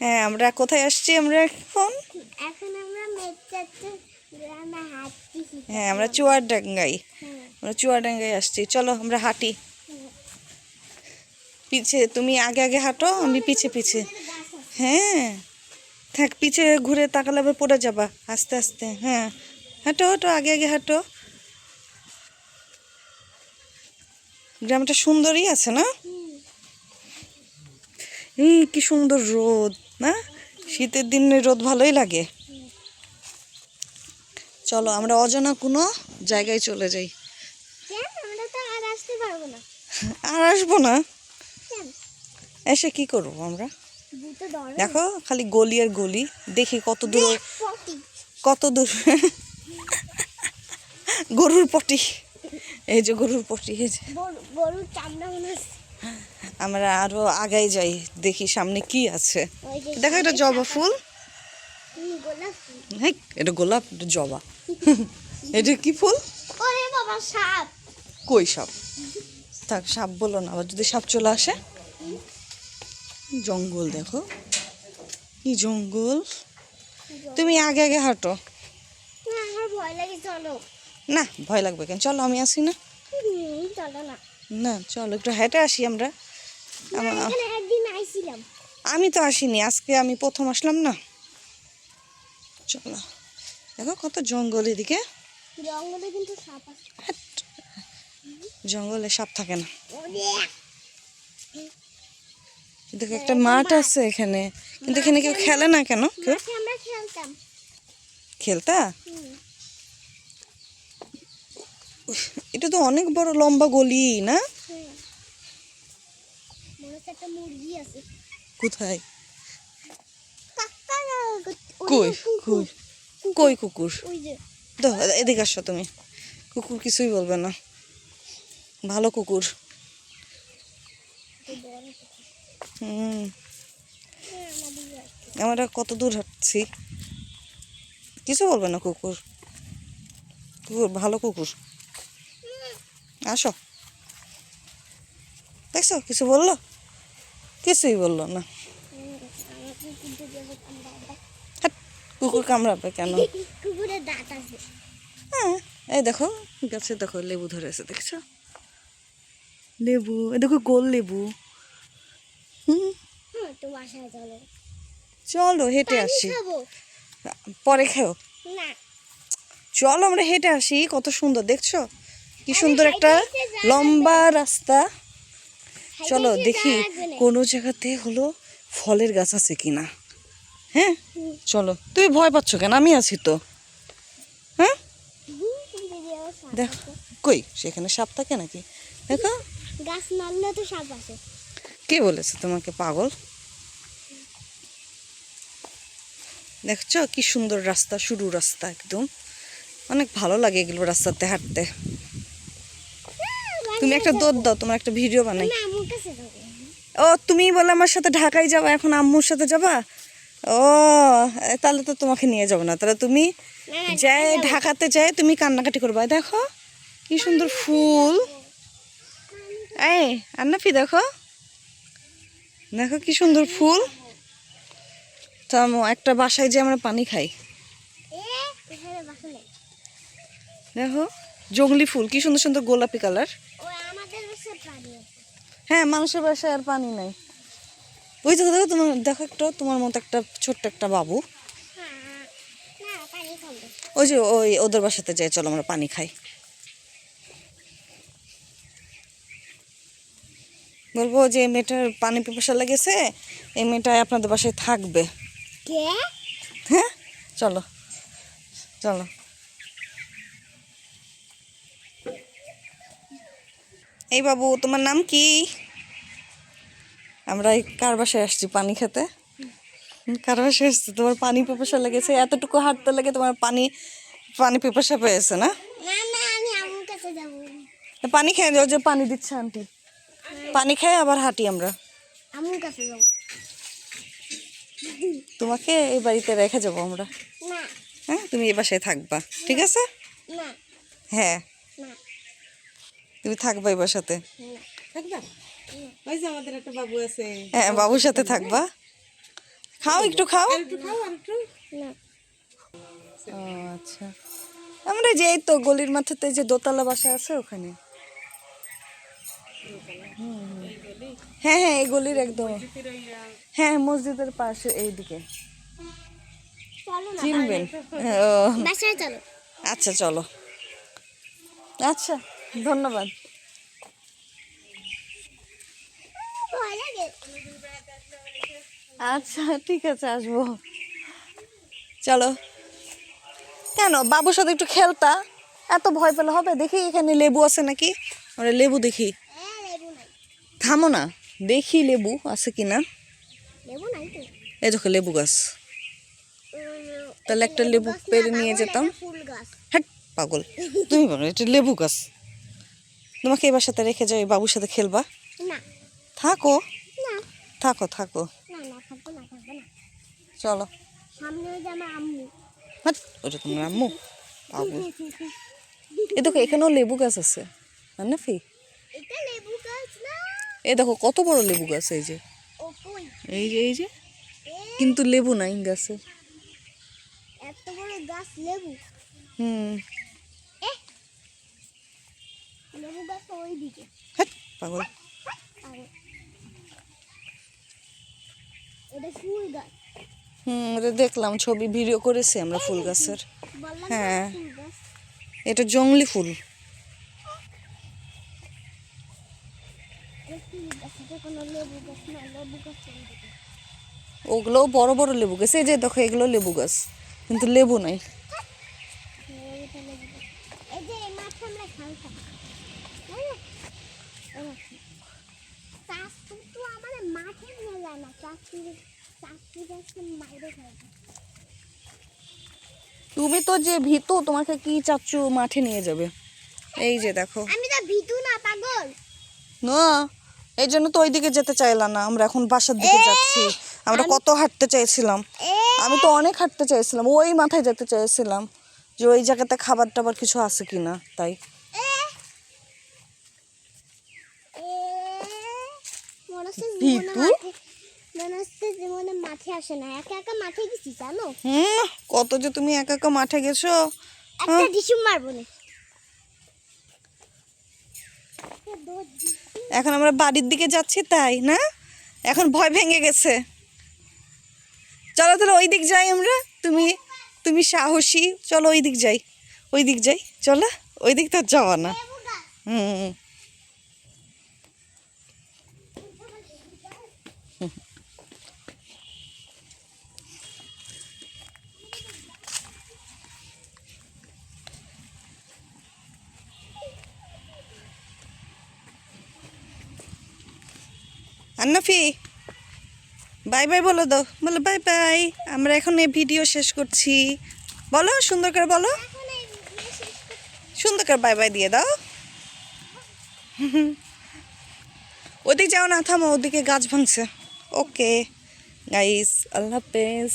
হ্যাঁ, আমরা কোথায় আসছি? আমরা এখন হ্যাঁ, আমরা চুয়াডাঙ্গায় আসছি। চলো আমরা হাঁটি। পিছে তুমি আগে আগে হাঁটো, আমি পিছে পিছে। হ্যাঁ, থাক, পিছে ঘুরে তাকালে আবার পড়ে যাবা। আস্তে আস্তে, হ্যাঁ, হাঁটো হাঁটো, আগে আগে হাঁটো। গ্রামটা সুন্দরই আছে না? কি সুন্দর রোদ না? শীতের দিনে রোদ ভালোই লাগে। চলো আমরা অজানা কোনো জায়গায় চলে যাই। আর আসবো না। এসে কি করবো আমরা? দেখো খালি গলি আর গলি। দেখি কত দূর গরুর পটি। এই যে গরুর পটি। আমরা আরো আগাই যাই, দেখি সামনে কি আছে। দেখো এটা জবা ফুল। হ্যাঁ, এটা গোলাপ, এটা জবা। এটা কি ফুল? কই সাপ? থাক, সাপ বলো না, আবার যদি সাপ চলে আসে। জঙ্গল দেখো, কি জঙ্গল। তুমি আগে আগে হাঁটো। না, ভয় লাগবে কেন? চলো, আমি আসি না। না, চলো একটু হেঁটে আসি আমরা। আমি তো আসিনি, আজকে আমি প্রথম আসলাম না। চলো, দেখো কত জঙ্গল এদিকে। জঙ্গলে সাপ থাকে না। দেখো একটা মাঠ আছে এখানে, কিন্তু এখানে কেউ খেলে না কেন? কেউ খেলতা? এটা তো অনেক বড় লম্বা গলি না? কোথায়? কই কই কই কুকুর? এদিকে আসো তুমি। কুকুর কিছুই বলবে না, ভালো কুকুর। আমরা কত দূর হাঁটছি, কিছু বলবে না কুকুর। কুকুর ভালো কুকুর। আসো, দেখছো কিছু বললো? কিছুই বললো না। কুকুর কামড়াবে কেন? হ্যাঁ, এই দেখো গাছে দেখো লেবু ধরেছে, দেখছো? লেবু, দেখো গোল লেবু। চলো হেঁটে আসি, পরে খেও। চলো আমরা হেঁটে আসি, কত সুন্দর দেখছো? কি সুন্দর একটা লম্বা রাস্তা। চলো দেখি কোনো জায়গাতে হলো ফলের গাছ আছে কিনা। হ্যাঁ, চলো। তুমি ভয় পাচ্ছ কেন? আমি আছি তো। হ্যাঁ, দেখো কই সেখানে সাপ থাকে নাকি? দেখো, গাছ নাড়লে তো সাপ আসে। কে বলেছে তোমাকে পাগল? দেখছো কি সুন্দর রাস্তা, সরু রাস্তা একদম। অনেক ভালো লাগে এগুলো রাস্তাতে হাঁটতে। তুমি একটা দৌড় দাও, তোমার একটা ভিডিও বানাই। ও, তুমি বলে আমার সাথে ঢাকায় যাবা, এখন আম্মুর সাথে যাবা? ও, তাহলে তো তোমাকে নিয়ে যাবো না। তাহলে তুমি যাই ঢাকাতে যাই তুমি কান্নাকাটি করবা। দেখো কি সুন্দর ফুল। এই আন্নাফি, দেখো দেখো কি সুন্দর ফুল। তা একটা বাসায় যে আমরা পানি খাই। দেখো জংলি ফুল, কি সুন্দর সুন্দর গোলাপি কালার। হ্যাঁ, মানুষের বাসায় আর পানি নাই। ওই তো দেখো, তোমার দেখো একটা তোমার মতো একটা ছোট্ট একটা বাবু। ওই যে ওই ওদের বাসাতে যাই, চলো আমরা পানি খাই। বলবো যে মেয়েটার পানি পিপাসা লেগেছে, এই মেয়েটা আপনাদের বাসায় থাকবে। হ্যাঁ, চলো চলো। এই বাবু, তোমার নাম কি? আমরা কার বাসায় আসছি পানি খেতে? কার বাসায় আসছি? তোমার পানি পিপাসা লেগেছে, এতটুকু হাঁটতে লেগে তোমার পানি পিপাসা পেয়েছে না? পানি খেয়ে যাও, যে পানি দিচ্ছে আন্টি। পানি খেয়ে আবার হাঁটি আমরা। তোমাকে এই বাড়িতে রেখে যাবো আমরা। হ্যাঁ, তুমি এই বাসায় থাকবা, ঠিক আছে? হ্যাঁ, তুমি থাকবা এই বাসাতে। ওই যে আমাদের একটা বাবু আছে। হ্যাঁ বাবুর সাথে থাকবা। খাও একটু খাও। আর একটু খাও, আর একটু। না ও আচ্ছা, আমরা যে এই তো গলির মাথাতে যে দোতলা বাসা আছে ওখানে। হ্যাঁ হ্যাঁ এই গলির একদম, হ্যাঁ মসজিদের পাশে এইদিকে। চলো না চিনবেন? ও বাসায় চলো আচ্ছা চলো। আচ্ছা ধন্যবাদ। ভয় লাগে আচ্ছা ঠিক আছে আসবো। চলো। কেন বাবুর সাথে একটু খেলতা, এত ভয় পেলে হবে? দেখি এখানে লেবু আছে নাকি, আমরা লেবু দেখি। লেবু নাই থামো না, দেখি লেবু আছে কিনা। লেবু নাই তো এই দেখো লেবু গাছ, তাহলে এটা একটা লেবু গাছ না, পেড়ে নিয়ে পাগল, যেতাম। এটা ফুল গাছ হ্যাঁ পাগল, তুমি বলো এটা লেবু গাছ। তোমাকে এবার সাথে রেখে যাও, এই বাবুর সাথে খেলবা। না থাকো না থাকো থাকো, না না থাকবো না চলো। সামনে ওই যে আমার আম্মু হাট, ওটা তোমার আম্মু পাগল। এ দেখো এখানেও লেবু গাছ আছে নাফি, এটা লেবু গাছ না এই দেখো কত বড় লেবু গাছ, এই যে ও কই এই যে, কিন্তু লেবু নাই গাছে। এত বড় গাছ লেবু হুম লেবু গাছ ওইদিকে হাট, পাগল। আর এটা ফুল গাছ এটা দেখলাম ছবি ভিডিও করেছি আমরা ফুল গাছের। বললাম হ্যাঁ। না ফুল গাছ এটা জংলি ফুল। এটা ফুল গাছ এটা কোনো লেবু গাছ না লেবু গাছ ওইদিকে ওগুলো বড় বড় লেবু গাছ, এই যে দেখো এগুলো লেবু গাছ, কিন্তু লেবু নাই। এটা লেবু গাছ এই যে এই মাছ আমরা খাইতাম চাষ কিন্তু আমাদের মাঠে নিয়ে যায় না চাষি গাছকে মাইরে খাই তুমি তো যে ভীতু, তোমাকে কি চাচ্ছু মাঠে নিয়ে যাবে? এই যে দেখো আমি তো ভীতু না পাগল না, এই জন্য তো ওইদিকে যেতে চাইলাম না, আমরা এখন বাসার দিকে যাচ্ছি। আমরা কত হাঁটতে চাইছিলাম, আমি তো অনেক হাঁটতে চাইছিলাম, ওই মাথায় যেতে চাইছিলাম যে ওই জায়গাতে খাবার টাবার কিছু আছে কিনা তাই। ভীতু? মনে হচ্ছে জীবনে মাঠে আসে না একা একা মাঠে গেছি জানো কত যে তুমি একা একা মাঠে গেছো। একটা ডিসুম মারবো না এখন আমরা বাড়ির দিকে যাচ্ছি তাই না, এখন ভয় ভেঙে গেছে। চলো তাহলে ওই দিক যাই আমরা, তুমি তুমি সাহসী, চলো ওই দিক যাই, ওই দিক যাই চলো, ওই দিক তো আর যাওয়া না। হুম আন্নাফি বাই বাই বলো, দাও বলো বাই বাই, আমরা এখন এই ভিডিও শেষ করছি। বলো সুন্দর করে বলো, সুন্দর করে বাই বাই দিয়ে দাও। ওদিকে যাও না, থামো, ওদিকে গাছ ভাঙছে। ওকে গাইস, আল্লাহ হাফেজ।